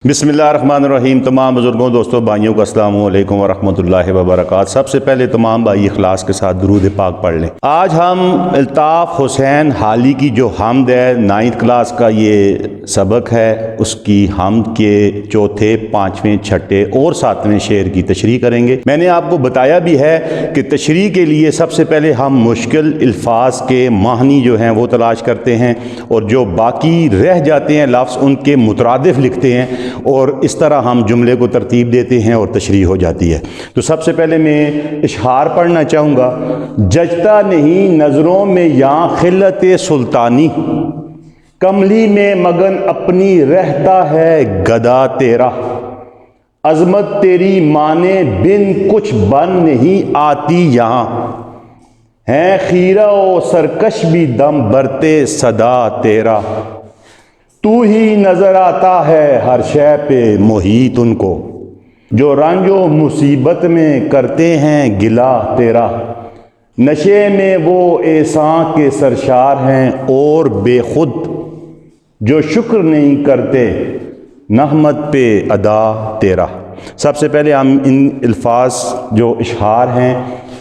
बिस्मिल्लाहिर्रहमानिर्रहीम। तमाम बुजुर्गों, दोस्तों, भाइयों को अस्सलामु अलैकुम वरहमतुल्लाहि वबरकातुहू। सबसे पहले तमाम भाई इखलास के साथ दुरूद पाक पढ़ लें। आज हम अल्ताफ़ हुसैन हाली की जो हमद है, 9th क्लास का ये सबक है, उसकी हमद के चौथे, पाँचवें, छठे और सातवें शेर की तशरीह करेंगे। मैंने आपको बताया भी है कि तशरीह के लिए सबसे पहले हम मुश्किल अल्फाज के माहनी जो हैं वो तलाश करते हैं और जो बाकी रह जाते हैं लफ्ज़ उनके मुतरादिफ लिखते हैं और इस तरह हम जुमले को तरतीब देते हैं और तशरीह हो जाती है। तो सबसे पहले मैं इशहार पढ़ना चाहूँगा। जचता नहीं नज़रों में यहाँ खिलत सुल्तानी, कमली में मगन अपनी रहता है गदा तेरा। अजमत तेरी माने बिन कुछ बन नहीं आती यहाँ, है खीरा ओ सरकश भी दम भरते सदा तेरा। तू ही नजर आता है हर शय पे मोहित उनको, जो रंजो मुसीबत में करते हैं गिला तेरा। नशे में वो एहसान के सरशार हैं और बेखुद, जो शुक्र नहीं करते नहमत पे अदा तेरा। सबसे पहले हम इन अल्फाज जो इशहार हैं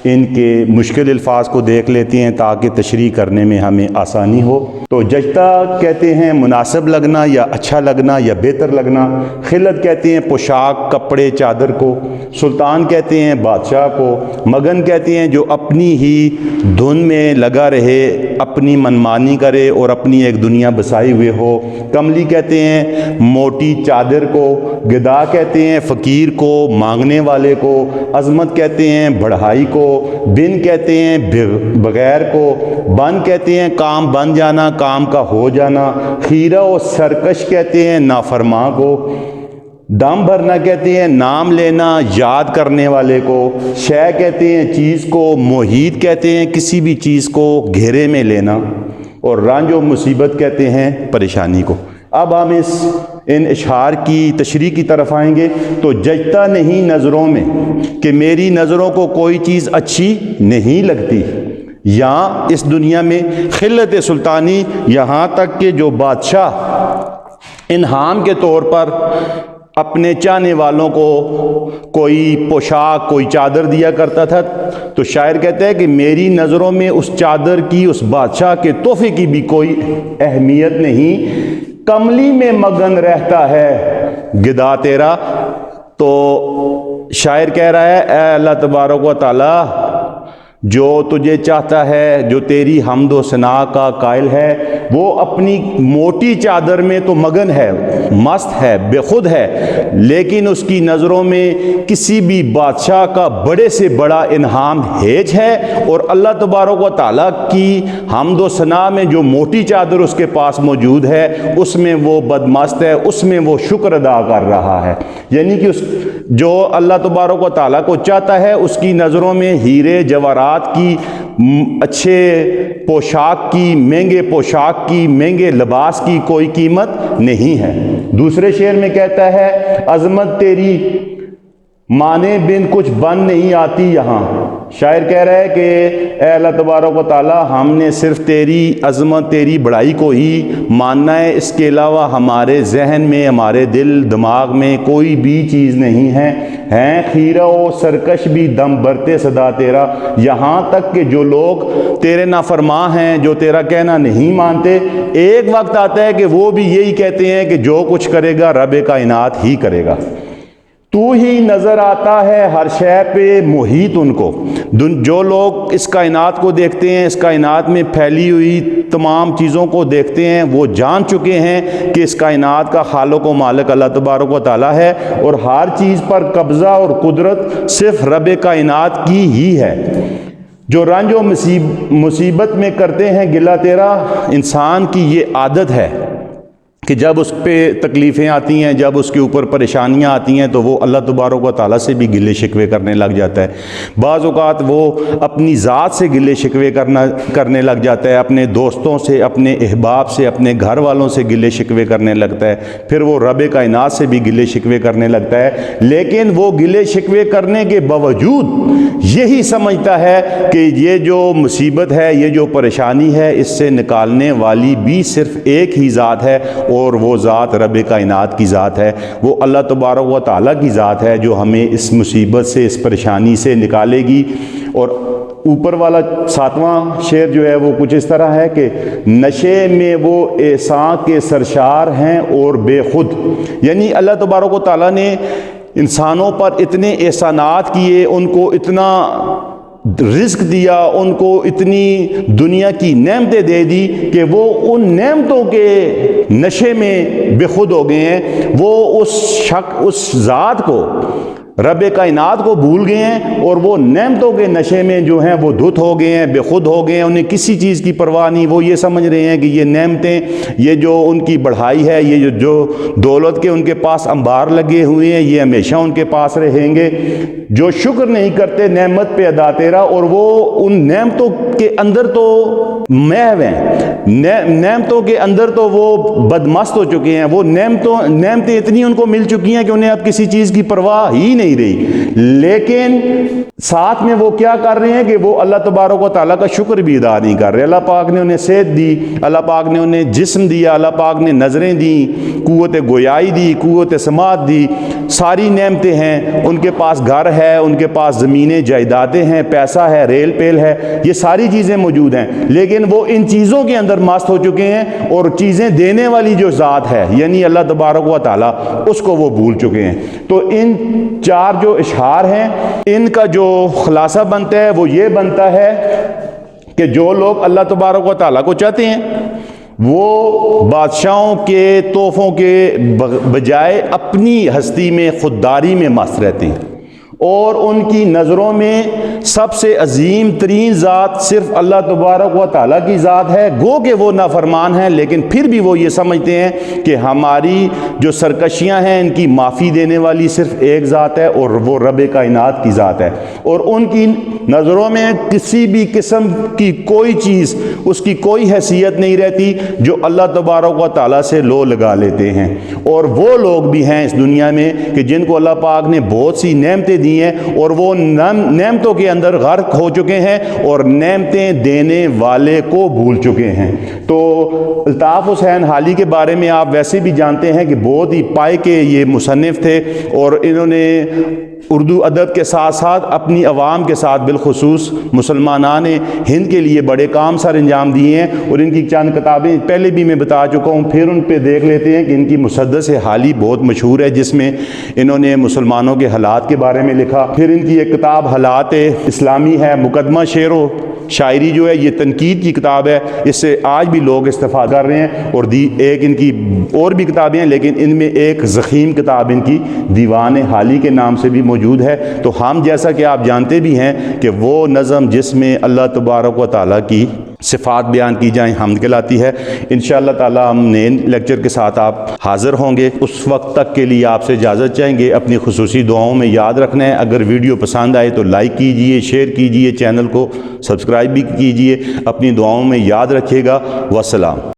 इनके मुश्किल अल्फाज को देख लेते हैं ताकि तशरीह करने में हमें आसानी हो। तो जचता कहते हैं मुनासिब लगना या अच्छा लगना या बेहतर लगना। खिलत कहते हैं पोशाक, कपड़े, चादर को। सुल्तान कहते हैं बादशाह को। मगन कहते हैं जो अपनी ही धुन में लगा रहे, अपनी मनमानी करे और अपनी एक दुनिया बसाई हुए हो। कमली कहते हैं मोटी चादर को। गदा कहते हैं फ़कीर को, मांगने वाले को। अज़मत कहते हैं बढ़ाई को। बिन कहते हैं बगैर को। बन कहते हैं काम बन जाना, काम का हो जाना। खीरा और सरकश कहते हैं नाफरमा को। दम भरना कहते हैं नाम लेना, याद करने वाले को। शय कहते हैं चीज़ को। मोहित कहते हैं किसी भी चीज़ को घेरे में लेना। और रंज मुसीबत कहते हैं परेशानी को। अब हम इन इशहार की तशरीह की तरफ आएंगे। तो जचता नहीं नज़रों में कि मेरी नज़रों को कोई चीज़ अच्छी नहीं लगती। यहाँ इस दुनिया में खिलत सुल्तानी, यहाँ तक कि जो बादशाह इनाम के तौर पर अपने चाहने वालों को कोई पोशाक, कोई चादर दिया करता था, तो शायर कहते हैं कि मेरी नज़रों में उस चादर की, उस बादशाह के तोहफे की भी कोई अहमियत नहीं। कमली में मगन रहता है गिदा तेरा। तो शायर कह रहा है ऐ अल्लाह तबारक व तआला, जो तुझे चाहता है, जो तेरी हम्द व सना का कायल है, वो अपनी मोटी चादर में तो मगन है, मस्त है, बेखुद है, लेकिन उसकी नज़रों में किसी भी बादशाह का बड़े से बड़ा इनाम हेज है। और अल्लाह तबारक व तआला की हम्द व सना में जो मोटी चादर उसके पास मौजूद है, उसमें वो बदमस्त है, उसमें वो शुक्र अदा कर रहा है। यानी कि उस जो अल्लाह तबारक व तआला को चाहता है उसकी नज़रों में हीरे जवाहरात की, अच्छे पोशाक की, महंगे पोशाक की, महंगे लिबास की कोई कीमत नहीं है। दूसरे शेर में कहता है अजमत तेरी माने बिन कुछ बन नहीं आती यहाँ। शायर कह रहा है कि ऐ अल्लाह तबारक व तआला, हमने सिर्फ तेरी अज़मत, तेरी बड़ाई को ही मानना है, इसके अलावा हमारे जहन में, हमारे दिल दिमाग में कोई भी चीज़ नहीं है। हैं खीरा ओ सरकश भी दम भरते सदा तेरा। यहाँ तक कि जो लोग तेरे नाफरमा हैं, जो तेरा कहना नहीं मानते, एक वक्त आता है कि वो भी यही कहते हैं कि जो कुछ करेगा रब कायनात ही करेगा। तू ही नज़र आता है हर शय पे मोहित उनको। जो लोग इस कायनात को देखते हैं, इस कायनात में फैली हुई तमाम चीज़ों को देखते हैं, वो जान चुके हैं कि इस कायनात का खालिक व मालिक अल्लाह तबारक व तआला है और हर चीज़ पर कब्ज़ा और कुदरत सिर्फ रब कायनात की ही है। जो रंज व मुसीबत में करते हैं गिला तेरा। इंसान की ये आदत है कि जब उस पर तकलीफ़ें आती हैं, जब उसके ऊपर परेशानियां आती हैं, तो वो अल्लाह तबारक व तआला से भी गिले शिकवे करने लग जाता है। बाज़ औक़ात वो अपनी ज़ात से गिले शिकवे करने लग जाता है, अपने दोस्तों से, अपने अहबाब से, अपने घर वालों से गिले शिकवे करने लगता है। फिर वो रब कायनात से भी गिले शिकवे करने लगता है। लेकिन वो गिले शिकवे करने के बावजूद یہی سمجھتا ہے کہ یہ جو مصیبت ہے، یہ جو پریشانی ہے، اس سے نکالنے والی بھی صرف ایک ہی ذات ہے، اور وہ ذات رب کائنات کی ذات ہے، وہ اللہ تبارک و تعالیٰ کی ذات ہے جو ہمیں اس مصیبت سے، اس پریشانی سے نکالے گی۔ اور اوپر والا 7واں شعر جو ہے وہ کچھ اس طرح ہے کہ نشے میں وہ احسان کے سرشار ہیں اور بے خود، یعنی اللہ تبارک و تعالیٰ نے انسانوں پر اتنے احسانات کیے، ان کو اتنا رزق دیا، ان کو اتنی دنیا کی نعمتیں دے دی کہ وہ ان نعمتوں کے نشے میں بے خود ہو گئے ہیں، وہ اس ذات کو، رب کائنات کو بھول گئے ہیں، اور وہ نعمتوں کے نشے میں جو ہیں وہ دھت ہو گئے ہیں، بے خود ہو گئے ہیں، انہیں کسی چیز کی پرواہ نہیں۔ وہ یہ سمجھ رہے ہیں کہ یہ نعمتیں، یہ جو ان کی بڑھائی ہے، یہ جو دولت کے ان کے پاس انبار لگے ہوئے ہیں، یہ ہمیشہ ان کے پاس رہیں گے۔ جو شکر نہیں کرتے نعمت پہ ادا تیرا، اور وہ ان نعمتوں کے اندر تو محو ہیں، نعمتوں کے اندر تو وہ بدمست ہو چکے ہیں، وہ نعمتیں اتنی ان کو مل چکی ہیں کہ انہیں اب کسی چیز کی پرواہ ہی نہیں رہی۔ لیکن ساتھ میں وہ کیا کر رہے ہیں کہ وہ اللہ تبارک و تعالیٰ کا شکر بھی ادا نہیں کر رہے۔ اللہ پاک نے انہیں صحت دی، اللہ پاک نے انہیں جسم دیا، اللہ پاک نے نظریں دیں، قوت گویائی دی، قوت سماعت دی، ساری نعمتیں ہیں، ان کے پاس گھر ہے، ان کے پاس زمینیں جائیدادیں ہیں، پیسہ ہے، ریل پیل ہے، یہ ساری چیزیں موجود ہیں، لیکن وہ ان چیزوں کے اندر مست ہو چکے ہیں، اور چیزیں دینے والی جو ذات ہے یعنی اللہ تبارک و تعالیٰ، اس کو وہ بھول چکے ہیں۔ تو ان 4 جو اشعار ہیں، ان کا جو خلاصہ بنتا ہے وہ یہ بنتا ہے کہ جو لوگ اللہ تبارک و تعالیٰ کو چاہتے ہیں وہ بادشاہوں کے تحفوں کے بجائے اپنی ہستی میں، خودداری میں مست رہتے ہیں، اور ان کی نظروں میں سب سے عظیم ترین ذات صرف اللہ تبارک و تعالیٰ کی ذات ہے، گو کہ وہ نافرمان ہیں، لیکن پھر بھی وہ یہ سمجھتے ہیں کہ ہماری جو سرکشیاں ہیں ان کی معافی دینے والی صرف ایک ذات ہے، اور وہ رب کائنات کی ذات ہے، اور ان کی نظروں میں کسی بھی قسم کی کوئی چیز، اس کی کوئی حیثیت نہیں رہتی جو اللہ تبارک و تعالیٰ سے لو لگا لیتے ہیں۔ اور وہ لوگ بھی ہیں اس دنیا میں کہ جن کو اللہ پاک نے بہت سی نعمتیں دی ہیں، اور وہ نعمتوں کے اندر غرق ہو چکے ہیں، اور نعمتیں دینے والے کو بھول چکے ہیں۔ تو الطاف حسین حالی کے بارے میں آپ ویسے بھی جانتے ہیں کہ بہت ہی پائے کے یہ مصنف تھے، اور انہوں نے اردو ادب کے ساتھ ساتھ اپنی عوام کے ساتھ، بالخصوص مسلمانان ہند کے لیے بڑے کام سر انجام دیے ہیں، اور ان کی چند کتابیں پہلے بھی میں بتا چکا ہوں، پھر ان پہ دیکھ لیتے ہیں کہ ان کی مسدس حالی بہت مشہور ہے، جس میں انہوں نے مسلمانوں کے حالات کے بارے میں لکھا۔ پھر ان کی ایک کتاب حالات اسلامی ہے، مقدمہ شعر و شاعری جو ہے یہ تنقید کی کتاب ہے، اس سے آج بھی لوگ استفادہ کر رہے ہیں۔ اور ایک ان کی اور بھی کتابیں ہیں، لیکن ان میں ایک ضخیم کتاب ان کی دیوان حالی کے نام سے بھی موجود ہے۔ تو ہم جیسا کہ آپ جانتے بھی ہیں کہ وہ نظم جس میں اللہ تبارک و تعالیٰ کی صفات بیان کی جائیں حمد کہلاتی ہے۔ انشاءاللہ تعالی ہم نئے لیکچر کے ساتھ آپ حاضر ہوں گے، اس وقت تک کے لیے آپ سے اجازت چاہیں گے۔ اپنی خصوصی دعاؤں میں یاد رکھنا ہے، اگر ویڈیو پسند آئے تو لائک کیجئے، شیئر کیجئے، چینل کو سبسکرائب بھی کیجئے، اپنی دعاؤں میں یاد رکھیے گا۔ والسلام۔